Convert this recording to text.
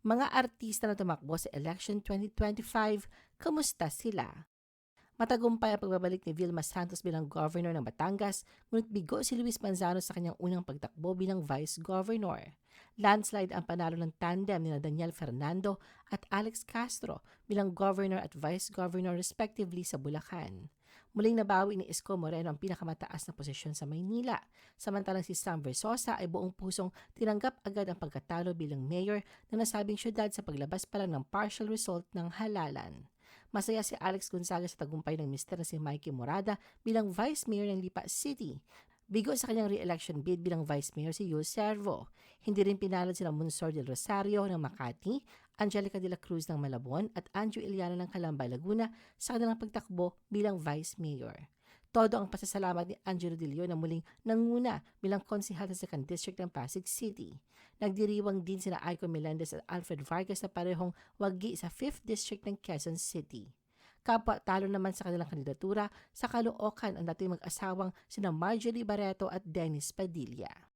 Mga artista na tumakbo sa election 2025, kamusta sila? Matagumpay ang pagbabalik ni Vilma Santos bilang governor ng Batangas, ngunit bigo si Luis Manzano sa kanyang unang pagtakbo bilang vice governor. Landslide ang panalo ng tandem ni Daniel Fernando at Alex Castro bilang governor at vice governor respectively sa Bulacan. Muling nabawi ni Isko Moreno ang pinakamataas na posisyon sa Maynila, samantalang si Sam Versosa ay buong pusong tinanggap agad ang pagkatalo bilang mayor ng nasabing syudad sa paglabas pa lang ng partial result ng halalan. Masaya si Alex Gonzaga sa tagumpay ng mister na si Mikey Morada bilang Vice Mayor ng Lipa City. Bigo sa kanyang re-election bid bilang Vice Mayor si Yul Servo. Hindi rin pinalad sila Monsor del Rosario ng Makati, Angelica de la Cruz ng Malabon at Anjo Iliana ng Calamba, Laguna sa kanilang pagtakbo bilang Vice Mayor. Todo ang pasasalamat ni Angelo De Leon na muling nanguna bilang konsihal sa 2nd District ng Pasig City. Nagdiriwang din sina Aiko Melendez at Alfred Vargas na parehong wagi sa 5th District ng Quezon City. Kapwa talo naman sa kanilang kandidatura sa Caloocan ang dating mag-asawang sina Marjorie Barreto at Dennis Padilla.